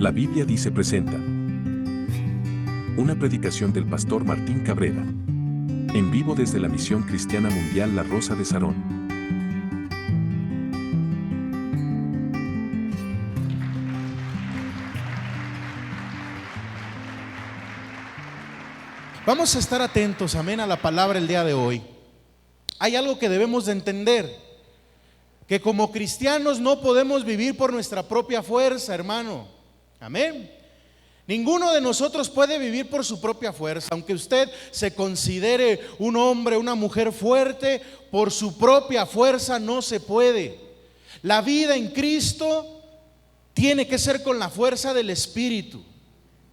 La Biblia dice presenta una predicación del pastor Martín Cabrera, en vivo desde la Misión Cristiana Mundial La Rosa de Sarón. Vamos a estar atentos, amén, a la palabra el día de hoy. Hay algo que debemos de entender, que como cristianos no podemos vivir por nuestra propia fuerza, hermano, amén. Ninguno de nosotros puede vivir por su propia fuerza. Aunque usted se considere un hombre, una mujer fuerte, por su propia fuerza no se puede. La vida en Cristo tiene que ser con la fuerza del Espíritu.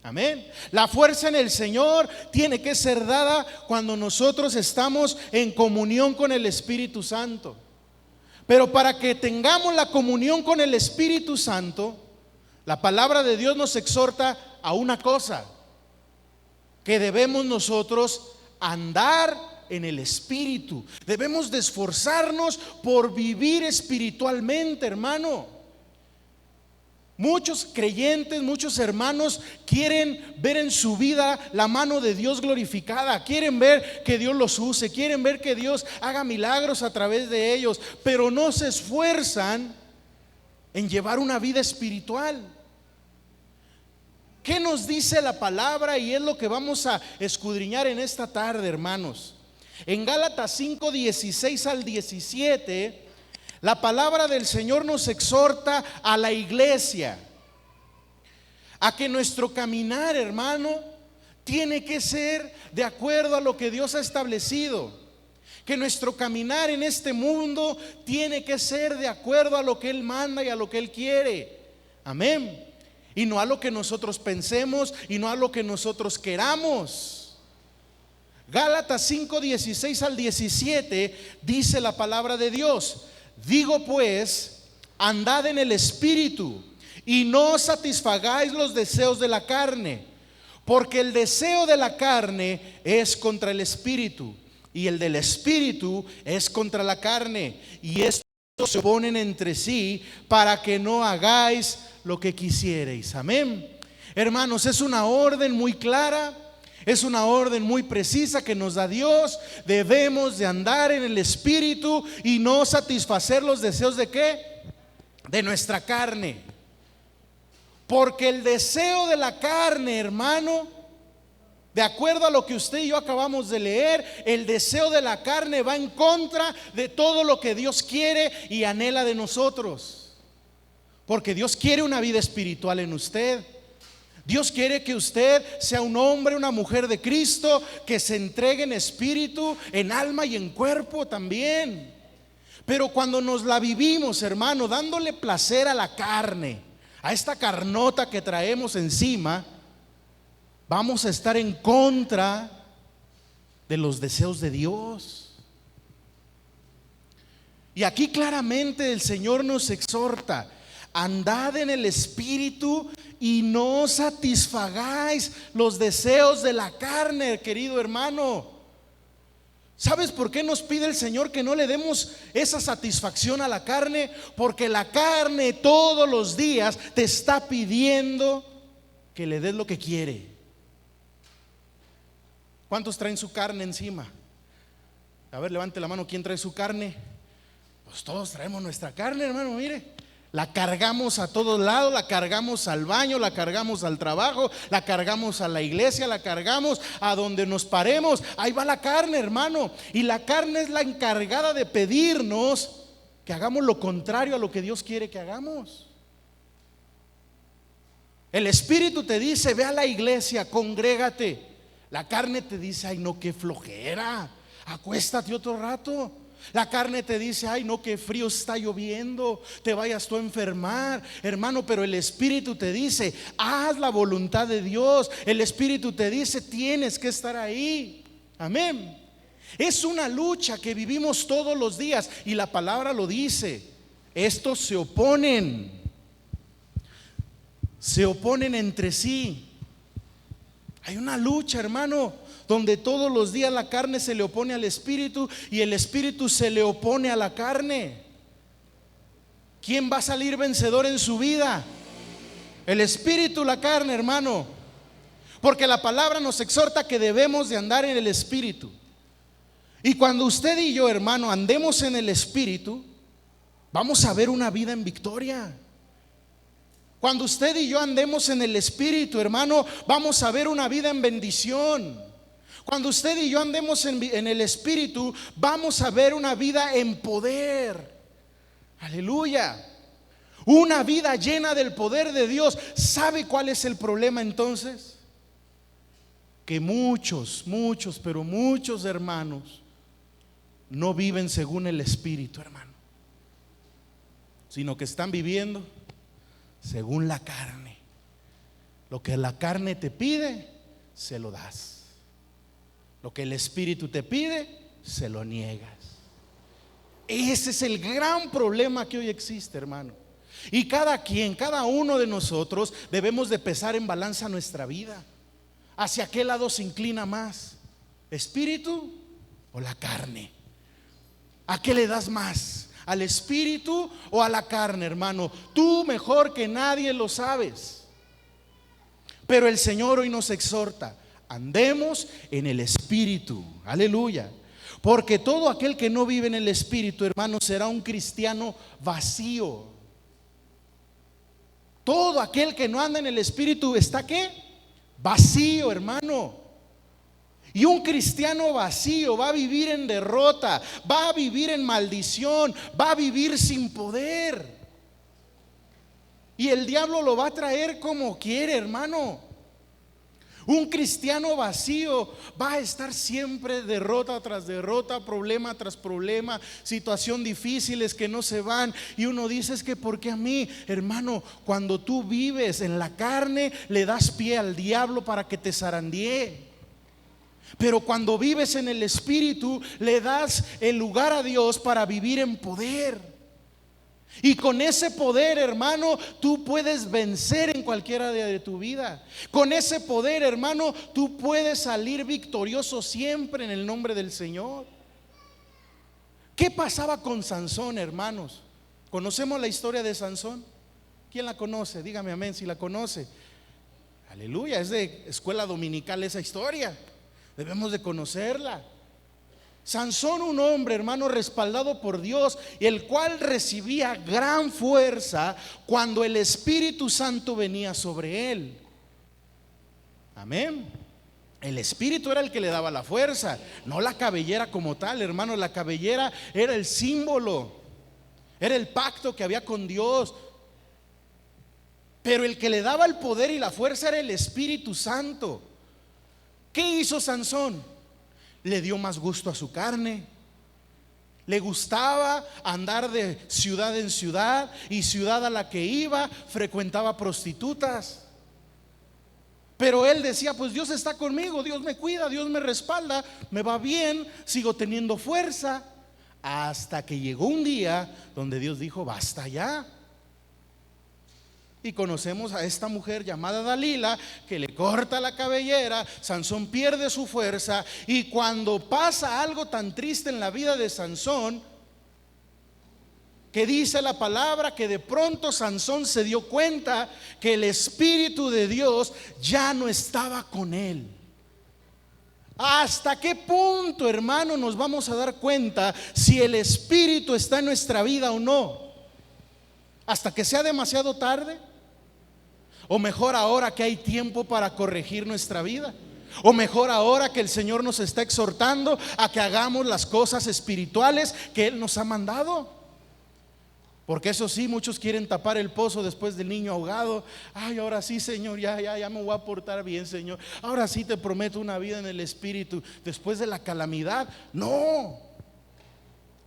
Amén. La fuerza en el Señor tiene que ser dada cuando nosotros estamos en comunión con el Espíritu Santo. Pero para que tengamos la comunión con el Espíritu Santo, la palabra de Dios nos exhorta a una cosa: que debemos nosotros andar en el Espíritu. Debemos de esforzarnos por vivir espiritualmente, hermano. Muchos creyentes, muchos hermanos quieren ver en su vida la mano de Dios glorificada, quieren ver que Dios los use, quieren ver que Dios haga milagros a través de ellos, pero no se esfuerzan en llevar una vida espiritual. ¿Qué nos dice la palabra? Y es lo que vamos a escudriñar en esta tarde, hermanos. En Gálatas 5, 16 al 17, la palabra del Señor nos exhorta a la iglesia a que nuestro caminar, hermano, tiene que ser de acuerdo a lo que Dios ha establecido. Que nuestro caminar en este mundo tiene que ser de acuerdo a lo que Él manda y a lo que Él quiere. Amén. Y no a lo que nosotros pensemos y no a lo que nosotros queramos. Gálatas 5, 16 al 17 dice la palabra de Dios: digo pues, andad en el Espíritu y no satisfagáis los deseos de la carne, porque el deseo de la carne es contra el Espíritu y el del Espíritu es contra la carne, y estos se oponen entre sí para que no hagáis lo que quisiereis. Amén. Hermanos, es una orden muy clara, es una orden muy precisa que nos da Dios. Debemos de andar en el Espíritu y no satisfacer los deseos ¿de qué? De nuestra carne. Porque el deseo de la carne, hermano, de acuerdo a lo que usted y yo acabamos de leer, el deseo de la carne va en contra de todo lo que Dios quiere y anhela de nosotros. Porque Dios quiere una vida espiritual en usted. Dios quiere que usted sea un hombre, una mujer de Cristo, que se entregue en espíritu, en alma y en cuerpo también. Pero cuando nos la vivimos, hermano, dándole placer a la carne, a esta carnota que traemos encima, vamos a estar en contra de los deseos de Dios. Y aquí claramente el Señor nos exhorta: andad en el Espíritu y no satisfagáis los deseos de la carne, querido hermano. ¿Sabes por qué nos pide el Señor que no le demos esa satisfacción a la carne? Porque la carne todos los días te está pidiendo que le des lo que quiere. ¿Cuántos traen su carne encima? A ver, levante la mano. ¿Quién trae su carne? Pues todos traemos nuestra carne, hermano, mire. La cargamos a todos lados, la cargamos al baño, la cargamos al trabajo, la cargamos a la iglesia, la cargamos a donde nos paremos. Ahí va la carne, hermano. Y la carne es la encargada de pedirnos que hagamos lo contrario a lo que Dios quiere que hagamos. El Espíritu te dice: ve a la iglesia, congrégate. La carne te dice: ay no, qué flojera, acuéstate otro rato. La carne te dice: ay no, qué frío, está lloviendo, te vayas tú a enfermar, hermano. Pero el Espíritu te dice: haz la voluntad de Dios. El Espíritu te dice: tienes que estar ahí. Amén. Es una lucha que vivimos todos los días, y la palabra lo dice: estos se oponen entre sí. Hay una lucha, hermano, donde todos los días la carne se le opone al Espíritu y el Espíritu se le opone a la carne. ¿Quién va a salir vencedor en su vida? El espíritu, la carne, hermano. Porque la palabra nos exhorta que debemos de andar en el espíritu. Y cuando usted y yo, hermano, andemos en el espíritu, vamos a ver una vida en victoria. Cuando usted y yo andemos en el espíritu, hermano, vamos a ver una vida en bendición. Cuando usted y yo andemos en el espíritu, vamos a ver una vida en poder. Aleluya. Una vida llena del poder de Dios. ¿Sabe cuál es el problema entonces? Que muchos, pero muchos hermanos no viven según el espíritu, hermano, sino que están viviendo según la carne. Lo que la carne te pide, se lo das. Lo que el espíritu te pide, se lo niegas. Ese es el gran problema que hoy existe, hermano. Y cada uno de nosotros debemos de pesar en balanza nuestra vida. ¿Hacia qué lado se inclina más? ¿Espíritu o la carne? ¿A qué le das más? ¿Al espíritu o a la carne, hermano? Tú mejor que nadie lo sabes. Pero el Señor hoy nos exhorta: andemos en el espíritu. Aleluya. Porque todo aquel que no vive en el espíritu, hermano, será un cristiano vacío. Todo aquel que no anda en el espíritu está ¿qué? Vacío, hermano. Y un cristiano vacío va a vivir en derrota, va a vivir en maldición, va a vivir sin poder. Y el diablo lo va a traer como quiere, hermano. Un cristiano vacío va a estar siempre derrota tras derrota, problema tras problema, situación difíciles que no se van. Y uno dice: es que ¿por qué a mí? Hermano, cuando tú vives en la carne, le das pie al diablo para que te zarandee. Pero cuando vives en el espíritu, le das el lugar a Dios para vivir en poder. Y con ese poder, hermano, tú puedes vencer en cualquier área de tu vida. Con ese poder, hermano, tú puedes salir victorioso siempre en el nombre del Señor. ¿Qué pasaba con Sansón, hermanos? ¿Conocemos la historia de Sansón? ¿Quién la conoce? Dígame amén si la conoce. Aleluya, es de escuela dominical esa historia. Debemos de conocerla. Sansón, un hombre, hermano, respaldado por Dios, y el cual recibía gran fuerza cuando el Espíritu Santo venía sobre él. Amén. El Espíritu era el que le daba la fuerza, no la cabellera como tal, hermano. La cabellera era el símbolo, era el pacto que había con Dios. Pero el que le daba el poder y la fuerza era el Espíritu Santo. ¿Qué hizo Sansón? Le dio más gusto a su carne. Le gustaba andar de ciudad en ciudad, y ciudad a la que iba frecuentaba prostitutas. Pero él decía: pues Dios está conmigo, Dios me cuida, Dios me respalda, me va bien, sigo teniendo fuerza. Hasta que llegó un día donde Dios dijo: basta ya. Y conocemos a esta mujer llamada Dalila, que le corta la cabellera. Sansón pierde su fuerza. Y cuando pasa algo tan triste en la vida de Sansón, que dice la palabra que de pronto Sansón se dio cuenta que el Espíritu de Dios ya no estaba con él. ¿Hasta qué punto, hermano, nos vamos a dar cuenta si el Espíritu está en nuestra vida o no? ¿Hasta que sea demasiado tarde? ¿O mejor ahora que hay tiempo para corregir nuestra vida? ¿O mejor ahora que el Señor nos está exhortando a que hagamos las cosas espirituales que Él nos ha mandado? Porque eso sí, muchos quieren tapar el pozo después del niño ahogado. Ay, ahora sí, Señor, ya me voy a portar bien, Señor. Ahora sí te prometo una vida en el Espíritu después de la calamidad. No.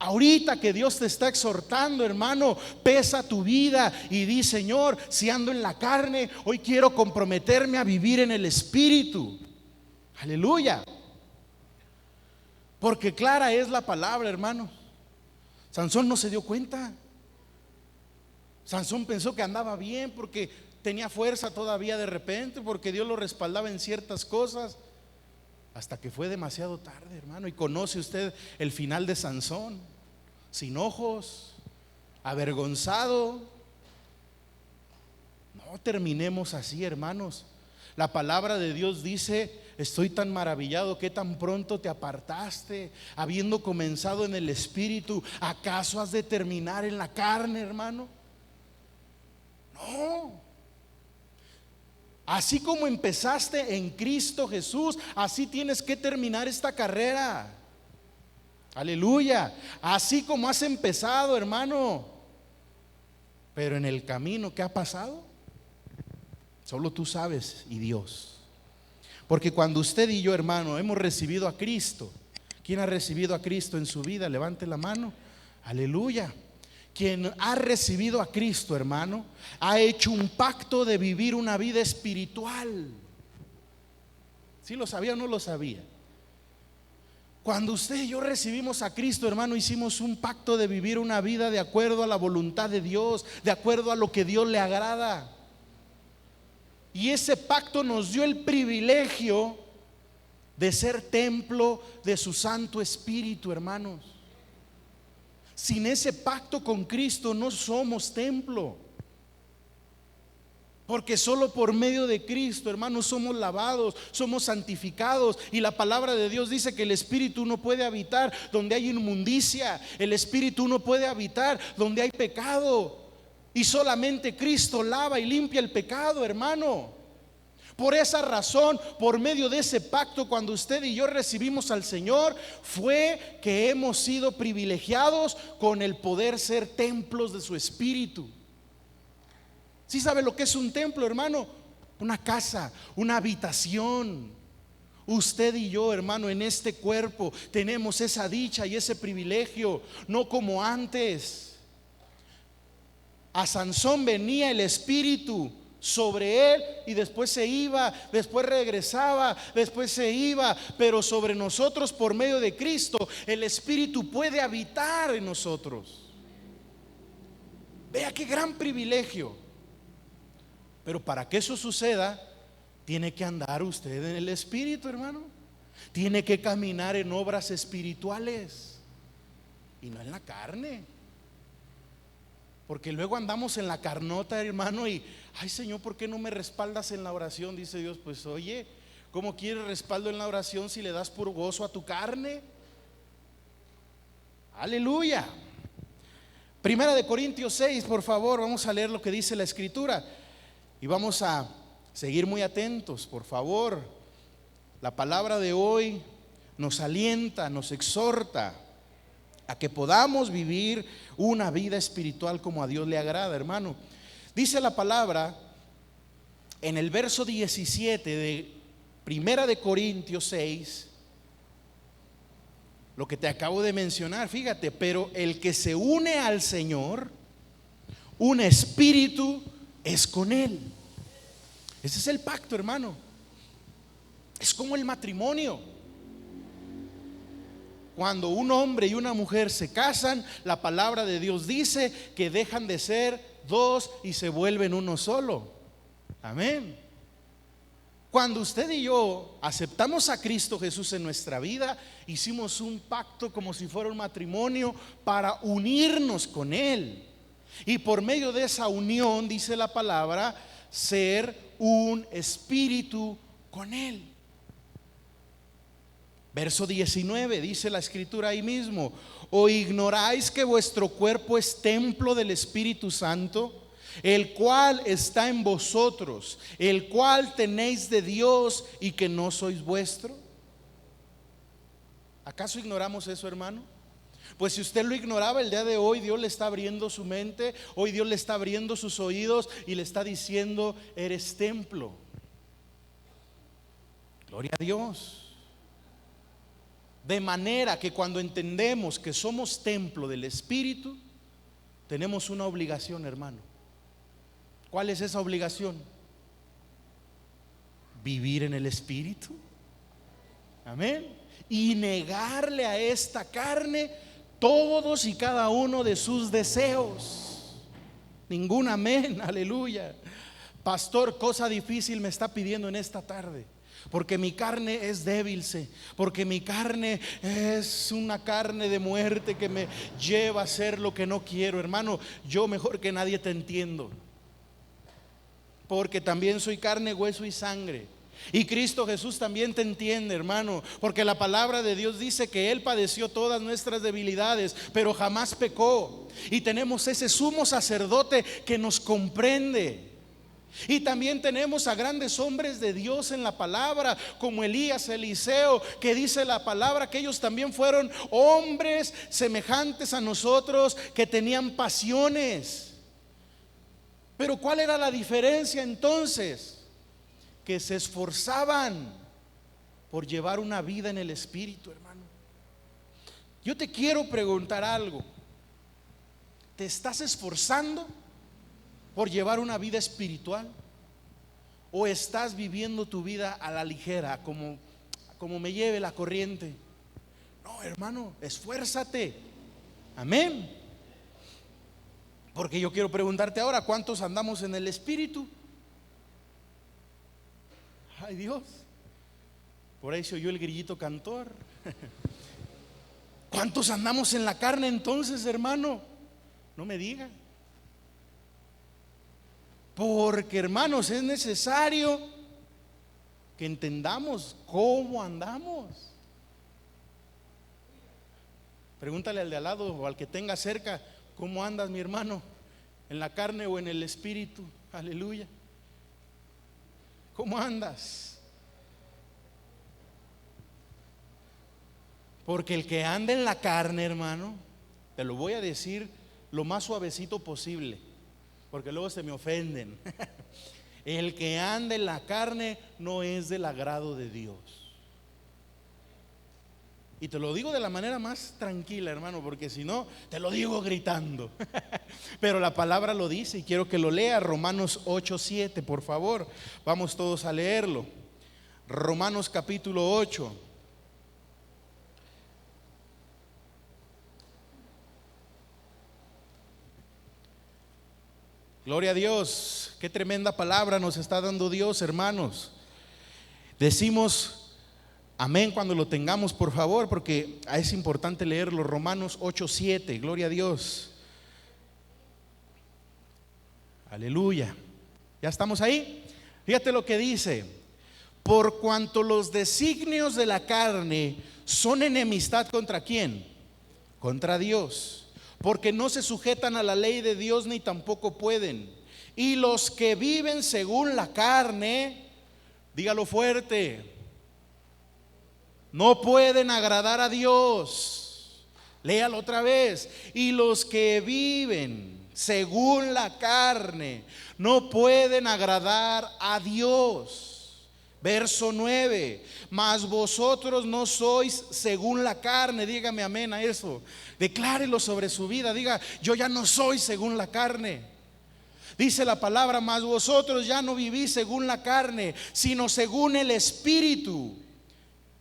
Ahorita que Dios te está exhortando, hermano, pesa tu vida y di: Señor, si ando en la carne, hoy quiero comprometerme a vivir en el Espíritu. Aleluya. Porque clara es la palabra, hermano. Sansón no se dio cuenta. Sansón pensó que andaba bien porque tenía fuerza todavía de repente, porque Dios lo respaldaba en ciertas cosas. Hasta que fue demasiado tarde, hermano. Y conoce usted el final de Sansón: sin ojos, avergonzado. No terminemos así, hermanos. La palabra de Dios dice: estoy tan maravillado que tan pronto te apartaste, habiendo comenzado en el espíritu, ¿acaso has de terminar en la carne, hermano? No. Así como empezaste en Cristo Jesús, así tienes que terminar esta carrera. Aleluya. Así como has empezado, hermano. Pero en el camino, ¿qué ha pasado? Solo tú sabes y Dios. Porque cuando usted y yo, hermano, hemos recibido a Cristo. ¿Quién ha recibido a Cristo en su vida? Levante la mano. Aleluya. Quien ha recibido a Cristo, hermano, ha hecho un pacto de vivir una vida espiritual. ¿Sí lo sabía o no lo sabía? Cuando usted y yo recibimos a Cristo, hermano, hicimos un pacto de vivir una vida de acuerdo a la voluntad de Dios, de acuerdo a lo que Dios le agrada. Y ese pacto nos dio el privilegio de ser templo de su Santo Espíritu, hermanos. Sin ese pacto con Cristo no somos templo. Porque solo por medio de Cristo, hermanos, somos lavados, somos santificados. Y la palabra de Dios dice que el Espíritu no puede habitar donde hay inmundicia. El Espíritu no puede habitar donde hay pecado. Y solamente Cristo lava y limpia el pecado, hermano. Por esa razón, por medio de ese pacto, cuando usted y yo recibimos al Señor, fue que hemos sido privilegiados con el poder ser templos de su Espíritu. ¿Sí sabe lo que es un templo, hermano? Una casa, una habitación. Usted y yo, hermano, en este cuerpo tenemos esa dicha y ese privilegio, no como antes. A Sansón venía el Espíritu sobre él y después se iba, después regresaba, después se iba. Pero sobre nosotros, por medio de Cristo, el Espíritu puede habitar en nosotros. Vea qué gran privilegio. Pero para que eso suceda, tiene que andar usted en el Espíritu, hermano. Tiene que caminar en obras espirituales y no en la carne. Porque luego andamos en la carnota, hermano, y ay, Señor, ¿por qué no me respaldas en la oración? Dice Dios, pues oye, ¿cómo quieres respaldo en la oración si le das puro gozo a tu carne? Aleluya. Primera de Corintios 6, por favor, vamos a leer lo que dice la Escritura. Y vamos a seguir muy atentos, por favor. La palabra de hoy nos alienta, nos exhorta a que podamos vivir una vida espiritual como a Dios le agrada, hermano. Dice la palabra en el verso 17 de Primera de Corintios 6, lo que te acabo de mencionar, fíjate: pero el que se une al Señor, un espíritu es con él. Ese es el pacto, hermano. Es como el matrimonio. Cuando un hombre y una mujer se casan, la palabra de Dios dice que dejan de ser dos y se vuelven uno solo. Amén. Cuando usted y yo aceptamos a Cristo Jesús en nuestra vida, hicimos un pacto como si fuera un matrimonio para unirnos con Él. Y por medio de esa unión, dice la palabra, ser un espíritu con Él. Verso 19, dice la Escritura ahí mismo: ¿o ignoráis que vuestro cuerpo es templo del Espíritu Santo, el cual está en vosotros, el cual tenéis de Dios, y que no sois vuestro? ¿Acaso ignoramos eso, hermano? Pues si usted lo ignoraba, el día de hoy Dios le está abriendo su mente, hoy Dios le está abriendo sus oídos y le está diciendo: eres templo. Gloria a Dios. De manera que cuando entendemos que somos templo del Espíritu, tenemos una obligación, hermano. ¿Cuál es esa obligación? Vivir en el Espíritu. Amén. Y negarle a esta carne todos y cada uno de sus deseos. Ningún amén, aleluya. Pastor, cosa difícil me está pidiendo en esta tarde, porque mi carne es débil, porque mi carne es una carne de muerte que me lleva a hacer lo que no quiero. Hermano, yo mejor que nadie te entiendo, porque también soy carne, hueso y sangre. Y Cristo Jesús también te entiende, hermano, porque la palabra de Dios dice que Él padeció todas nuestras debilidades, pero jamás pecó. Y tenemos ese sumo sacerdote que nos comprende. Y también tenemos a grandes hombres de Dios en la palabra, como Elías, Eliseo, que dice la palabra que ellos también fueron hombres semejantes a nosotros, que tenían pasiones. Pero ¿cuál era la diferencia entonces? Que se esforzaban por llevar una vida en el Espíritu, hermano. Yo te quiero preguntar algo. ¿Te estás esforzando por llevar una vida espiritual? ¿O estás viviendo tu vida a la ligera, como me lleve la corriente? No, hermano, esfuérzate. Amén. Porque yo quiero preguntarte ahora, ¿cuántos andamos en el Espíritu? Ay, Dios, por ahí se oyó el grillito cantor. ¿Cuántos andamos en la carne entonces, hermano? No me digan. Porque, hermanos, es necesario que entendamos cómo andamos. Pregúntale al de al lado o al que tenga cerca: ¿cómo andas, mi hermano? ¿En la carne o en el Espíritu? Aleluya. ¿Cómo andas? Porque el que anda en la carne, hermano, te lo voy a decir lo más suavecito posible, porque luego se me ofenden. El que anda en la carne no es del agrado de Dios. Y te lo digo de la manera más tranquila, hermano, porque si no, te lo digo gritando. Pero la palabra lo dice y quiero que lo lea. Romanos 8:7, por favor. Vamos todos a leerlo. Romanos capítulo 8. Gloria a Dios. Qué tremenda palabra nos está dando Dios, hermanos. Decimos amén cuando lo tengamos, por favor, porque es importante leerlo. Romanos 8:7, gloria a Dios. Aleluya. ¿Ya estamos ahí? Fíjate lo que dice: por cuanto los designios de la carne son enemistad ¿contra quién? Contra Dios, porque no se sujetan a la ley de Dios ni tampoco pueden. Y los que viven según la carne, dígalo fuerte, no pueden agradar a Dios. Léalo otra vez. Y los que viven según la carne no pueden agradar a Dios. Verso 9: mas vosotros no sois según la carne. Dígame amén a eso. Declárelo sobre su vida. Diga: yo ya no soy según la carne. Dice la palabra: mas vosotros ya no vivís según la carne, sino según el Espíritu,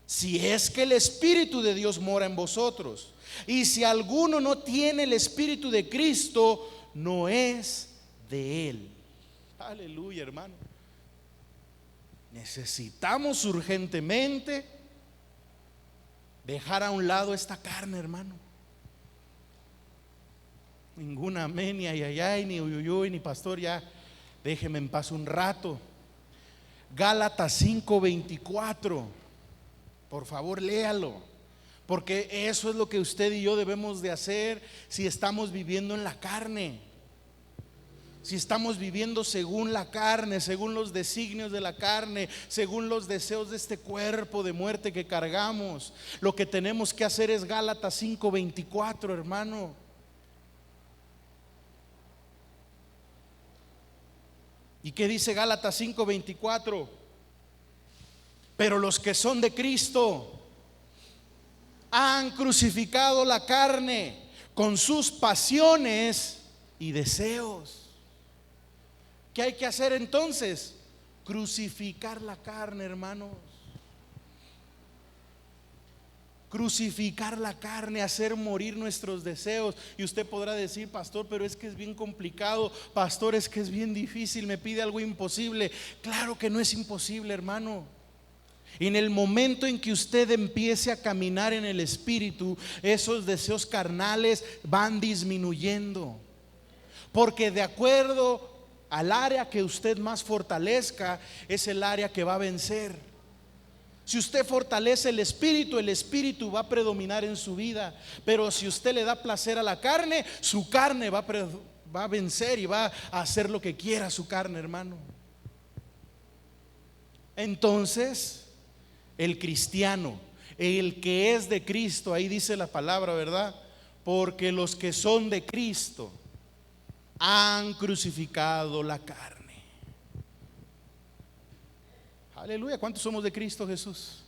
si es que el Espíritu de Dios mora en vosotros. Y si alguno no tiene el Espíritu de Cristo, no es de Él. Aleluya, hermano. Necesitamos urgentemente dejar a un lado esta carne, hermano. Ninguna amén, ni ayayay, ni uyuyuy, ni pastor, ya déjeme en paz un rato. Gálatas 5:24, por favor léalo, porque eso es lo que usted y yo debemos de hacer si estamos viviendo en la carne. Si estamos viviendo según la carne, según los designios de la carne, según los deseos de este cuerpo de muerte que cargamos, lo que tenemos que hacer es Gálatas 5:24, hermano. ¿Y qué dice Gálatas 5:24? Pero los que son de Cristo han crucificado la carne con sus pasiones y deseos. ¿Qué hay que hacer entonces? Crucificar la carne, hermanos. Crucificar la carne, hacer morir nuestros deseos. Y usted podrá decir: pastor, pero es que es bien complicado. Pastor, es que es bien difícil, me pide algo imposible. Claro que no es imposible, hermano. En el momento en que usted empiece a caminar en el Espíritu, esos deseos carnales van disminuyendo. Porque de acuerdo al área que usted más fortalezca, es el área que va a vencer. Si usted fortalece el espíritu va a predominar en su vida. Pero si usted le da placer a la carne, su carne va a vencer y va a hacer lo que quiera su carne, hermano. Entonces, el cristiano, el que es de Cristo, ahí dice la palabra, ¿verdad? Porque los que son de Cristo han crucificado la carne. Aleluya. ¿Cuántos somos de Cristo Jesús?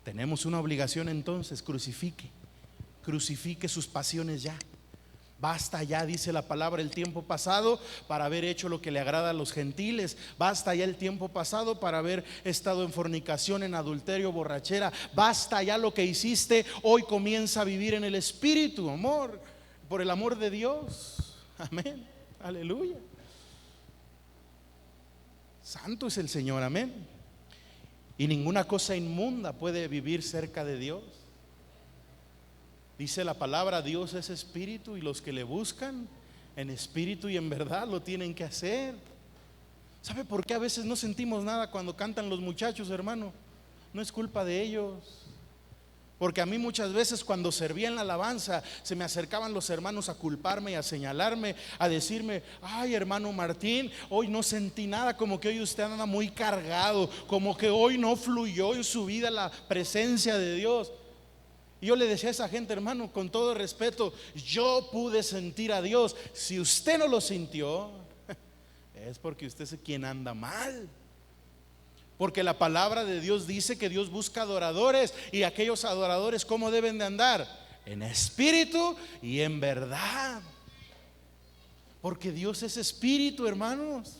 Tenemos una obligación entonces: crucifique sus pasiones ya. Basta ya, dice la palabra, el tiempo pasado para haber hecho lo que le agrada a los gentiles. Basta ya el tiempo pasado para haber estado en fornicación, en adulterio, borrachera. Basta ya lo que hiciste. Hoy comienza a vivir en el Espíritu, amor, por el amor de Dios. Amén, aleluya. Santo es el Señor, amén. Y ninguna cosa inmunda puede vivir cerca de Dios. Dice la palabra: Dios es espíritu, y los que le buscan en espíritu y en verdad lo tienen que hacer. ¿Sabe por qué a veces no sentimos nada cuando cantan los muchachos, hermano? No es culpa de ellos. Porque a mí muchas veces cuando servía en la alabanza se me acercaban los hermanos a culparme y a señalarme, a decirme: ay, hermano Martín, hoy no sentí nada, como que hoy usted anda muy cargado, como que hoy no fluyó en su vida la presencia de Dios. Y yo le decía a esa gente: hermano, con todo respeto, yo pude sentir a Dios. Si usted no lo sintió, es porque usted es quien anda mal. Porque la palabra de Dios dice que Dios busca adoradores, y aquellos adoradores, ¿cómo deben de andar? En espíritu y en verdad. Porque Dios es espíritu, hermanos.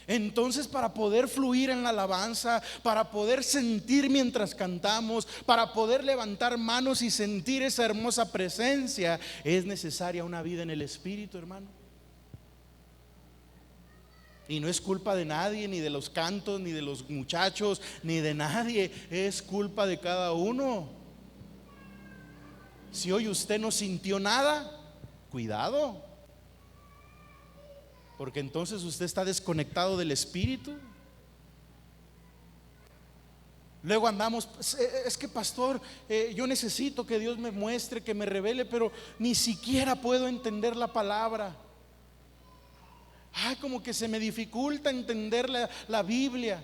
Entonces, para poder fluir en la alabanza, para poder sentir mientras cantamos, para poder levantar manos y sentir esa hermosa presencia, es necesaria una vida en el Espíritu, hermano. Y no es culpa de nadie, ni de los cantos, ni de los muchachos, ni de nadie. Es culpa de cada uno. Si hoy usted no sintió nada, cuidado, porque entonces usted está desconectado del Espíritu. Luego andamos: es que pastor, yo necesito que Dios me muestre, que me revele, pero ni siquiera puedo entender la palabra. Ay, como que se me dificulta entender la Biblia.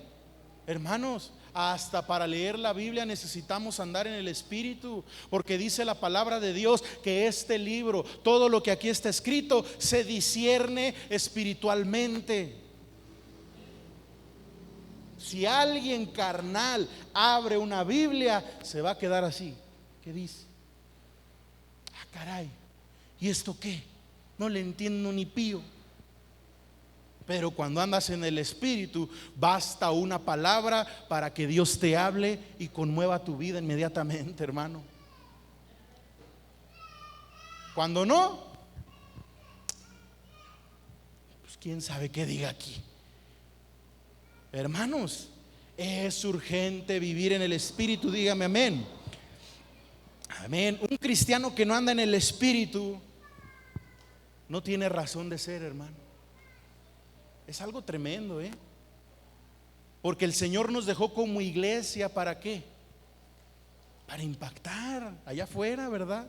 Hermanos, hasta para leer la Biblia necesitamos andar en el Espíritu, porque dice la palabra de Dios que este libro, todo lo que aquí está escrito, se discierne espiritualmente. Si alguien carnal abre una Biblia, se va a quedar así: ¿qué dice? Ah, caray, ¿y esto qué? No le entiendo ni pío. Pero cuando andas en el Espíritu, basta una palabra para que Dios te hable y conmueva tu vida inmediatamente, hermano. Cuando no, pues quién sabe qué diga aquí. Hermanos, es urgente vivir en el Espíritu. Dígame amén. Amén. Un cristiano que no anda en el Espíritu no tiene razón de ser, hermano. Es algo tremendo, porque el Señor nos dejó como iglesia, ¿para qué? Para impactar allá afuera, ¿verdad?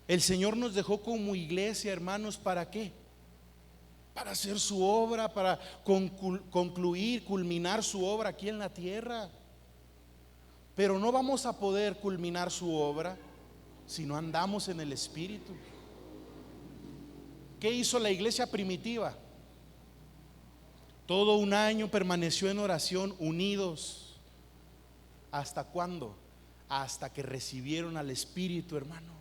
El Señor nos dejó como iglesia, hermanos, ¿para qué? Para hacer su obra, para concluir, culminar su obra aquí en la tierra. Pero no vamos a poder culminar su obra si no andamos en el Espíritu. ¿Qué hizo la iglesia primitiva? Todo un año permaneció en oración, unidos. ¿Hasta cuándo? Hasta que recibieron al Espíritu, hermano.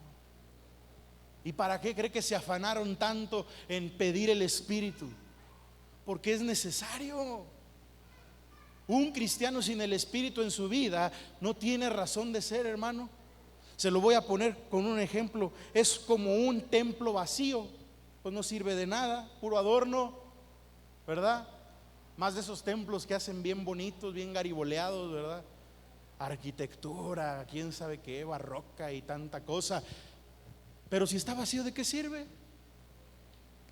¿Y para qué cree que se afanaron tanto en pedir el Espíritu? Porque es necesario. Un cristiano sin el Espíritu en su vida no tiene razón de ser, hermano. Se lo voy a poner con un ejemplo. Es como un templo vacío, pues no sirve de nada, puro adorno, ¿verdad? Más de esos templos que hacen bien bonitos, bien gariboleados, ¿verdad? Arquitectura, quién sabe qué, barroca y tanta cosa. Pero si está vacío, ¿de qué sirve?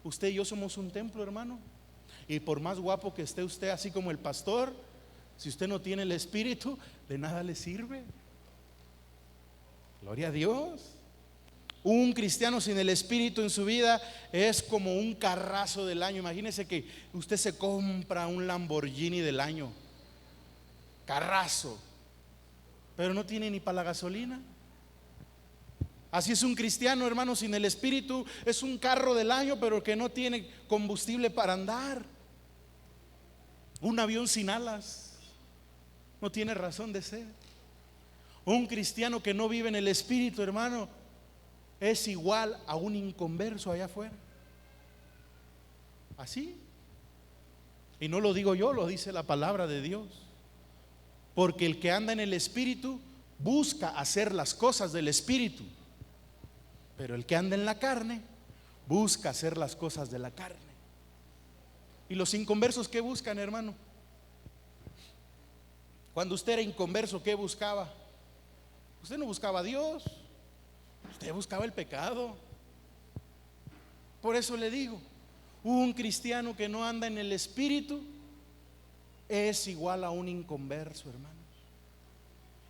Usted y yo somos un templo, hermano. Y por más guapo que esté usted, así como el pastor, si usted no tiene el Espíritu, de nada le sirve. Gloria a Dios. Un cristiano sin el Espíritu en su vida es como un carrazo del año. Imagínese que usted se compra un Lamborghini del año, carrazo, pero no tiene ni para la gasolina. Así es un cristiano, hermano, sin el Espíritu. Es un carro del año, pero que no tiene combustible para andar. Un avión sin alas, no tiene razón de ser. Un cristiano que no vive en el Espíritu, hermano, es igual a un inconverso allá afuera. Así. Y no lo digo yo, lo dice la palabra de Dios. Porque el que anda en el Espíritu busca hacer las cosas del Espíritu, pero el que anda en la carne busca hacer las cosas de la carne. ¿Y los inconversos qué buscan, hermano? Cuando usted era inconverso, ¿qué buscaba? Usted no buscaba a Dios, usted buscaba el pecado. Por eso le digo, un cristiano que no anda en el Espíritu es igual a un inconverso, hermanos.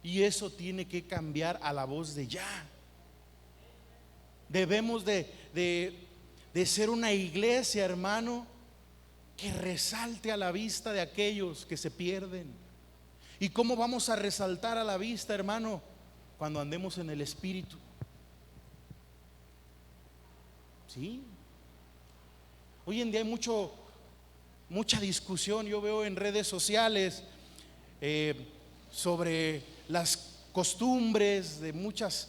Y eso tiene que cambiar a la voz de ya. Debemos de ser una iglesia, hermano, que resalte a la vista de aquellos que se pierden. ¿Y cómo vamos a resaltar a la vista, hermano? Cuando andemos en el Espíritu. ¿Sí? Hoy en día hay mucha discusión. Yo veo en redes sociales sobre las costumbres de muchas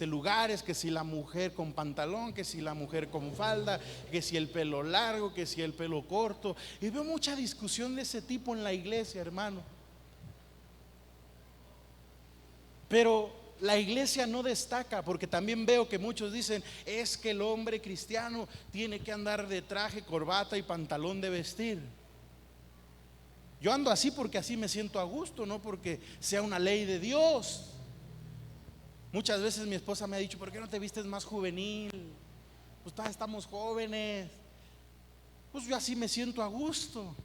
lugares, que si la mujer con pantalón, que si la mujer con falda, que si el pelo largo, que si el pelo corto. Y veo mucha discusión de ese tipo en la iglesia, hermano. Pero la iglesia no destaca, porque también veo que muchos dicen, es que el hombre cristiano tiene que andar de traje, corbata y pantalón de vestir. Yo ando así porque así me siento a gusto, no porque sea una ley de Dios. Muchas veces mi esposa me ha dicho, ¿por qué no te vistes más juvenil? Pues todavía estamos jóvenes. Pues yo así me siento a gusto.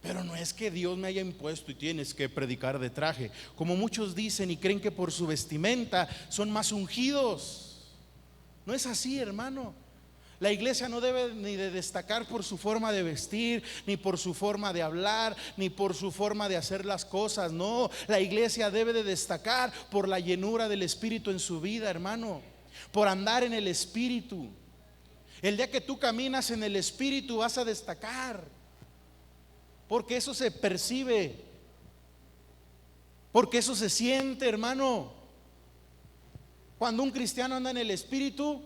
Pero no es que Dios me haya impuesto y tienes que predicar de traje, como muchos dicen y creen que por su vestimenta son más ungidos. No es así, hermano. La iglesia no debe ni de destacar por su forma de vestir, ni por su forma de hablar, ni por su forma de hacer las cosas. No, la iglesia debe de destacar por la llenura del Espíritu en su vida, hermano, por andar en el Espíritu. El día que tú caminas en el Espíritu vas a destacar, porque eso se percibe, porque eso se siente, hermano. Cuando un cristiano anda en el Espíritu,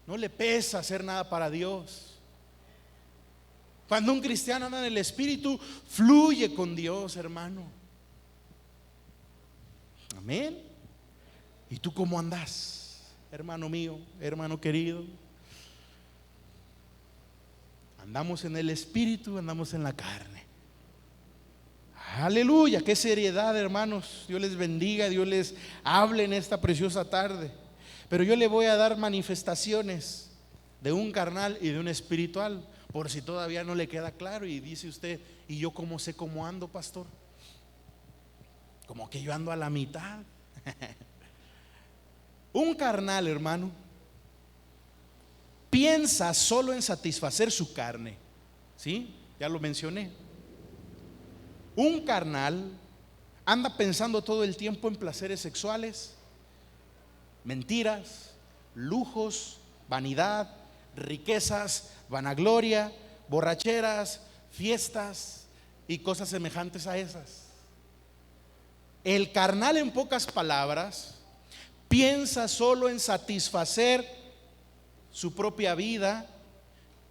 no le pesa hacer nada para Dios. Cuando un cristiano anda en el Espíritu, fluye con Dios, hermano. Amén. ¿Y tú cómo andas, hermano mío, hermano querido? ¿Andamos en el Espíritu, andamos en la carne? Aleluya, qué seriedad, hermanos. Dios les bendiga, Dios les hable en esta preciosa tarde. Pero yo le voy a dar manifestaciones de un carnal y de un espiritual, por si todavía no le queda claro. Y dice usted, ¿y yo cómo sé cómo ando, pastor? Como que yo ando a la mitad. Un carnal, hermano, piensa solo en satisfacer su carne. ¿Sí? Ya lo mencioné. Un carnal anda pensando todo el tiempo en placeres sexuales, mentiras, lujos, vanidad, riquezas, vanagloria, borracheras, fiestas y cosas semejantes a esas. El carnal, en pocas palabras, piensa solo en satisfacer su propia vida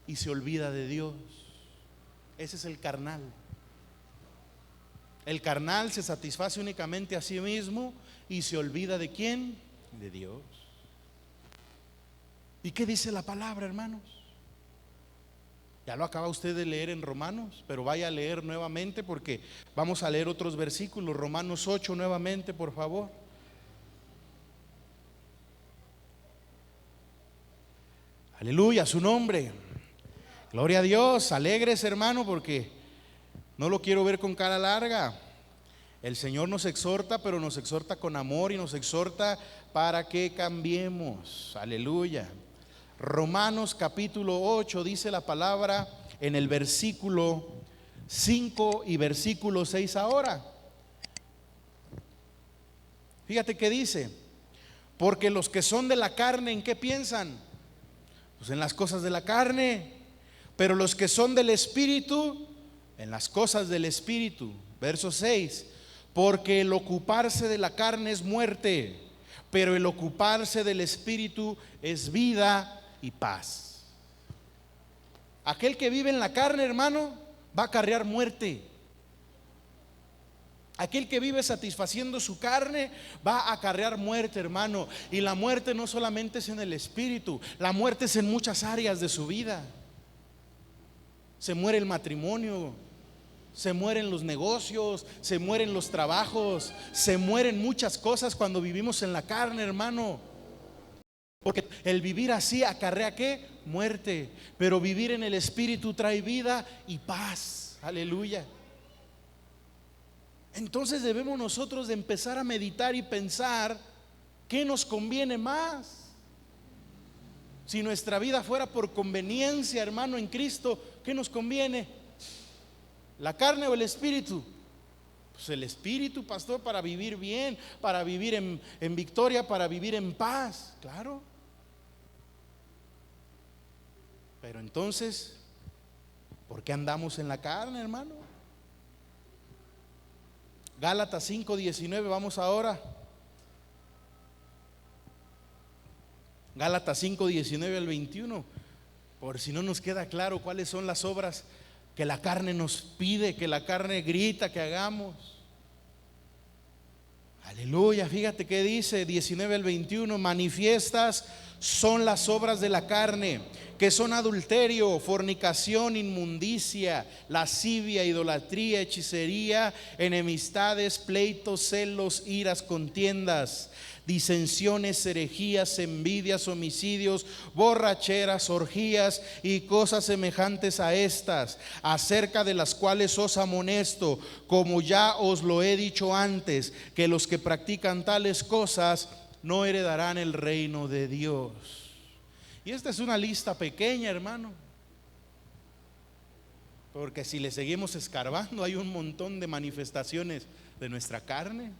y se olvida de Dios. Ese es el carnal. El carnal se satisface únicamente a sí mismo y se olvida ¿de quién? De Dios. ¿Y qué dice la palabra, hermanos? Ya lo acaba usted de leer en Romanos, pero vaya a leer nuevamente porque vamos a leer otros versículos. Romanos 8 nuevamente, por favor. Aleluya, su nombre. Gloria a Dios, alegres hermano, porque no lo quiero ver con cara larga. El Señor nos exhorta, pero nos exhorta con amor y nos exhorta para que cambiemos. Aleluya. Romanos capítulo 8 dice la palabra en el versículo 5 y versículo 6 ahora. Fíjate que dice, porque los que son de la carne, ¿en qué piensan? Pues en las cosas de la carne, pero los que son del Espíritu, en las cosas del Espíritu. Verso 6, porque el ocuparse de la carne es muerte, pero el ocuparse del Espíritu es vida y paz. Aquel que vive en la carne, hermano, va a acarrear muerte. Aquel que vive satisfaciendo su carne va a acarrear muerte, hermano. Y la muerte no solamente es en el espíritu, la muerte es en muchas áreas de su vida. Se muere el matrimonio, se mueren los negocios, se mueren los trabajos, se mueren muchas cosas cuando vivimos en la carne, hermano. Porque el vivir así acarrea ¿qué? Muerte. Pero vivir en el espíritu trae vida y paz. Aleluya. Entonces debemos nosotros de empezar a meditar y pensar qué nos conviene más. Si nuestra vida fuera por conveniencia, hermano, en Cristo, ¿qué nos conviene? ¿La carne o el espíritu? Pues el espíritu, pastor, para vivir bien, para vivir en victoria, para vivir en paz, claro. Pero entonces, ¿por qué andamos en la carne, hermano? Gálatas 5:19, vamos ahora. Gálatas 5:19 al 21. Por si no nos queda claro cuáles son las obras que la carne nos pide, que la carne grita que hagamos. Aleluya, fíjate que dice 19 al 21, manifiestas son las obras de la carne, que son adulterio, fornicación, inmundicia, lascivia, idolatría, hechicería, enemistades, pleitos, celos, iras, contiendas, disensiones, herejías, envidias, homicidios, borracheras, orgías y cosas semejantes a estas, acerca de las cuales os amonesto, como ya os lo he dicho antes, que los que practican tales cosas no heredarán el reino de Dios. Y esta es una lista pequeña, hermano, porque si le seguimos escarbando hay un montón de manifestaciones de nuestra carne.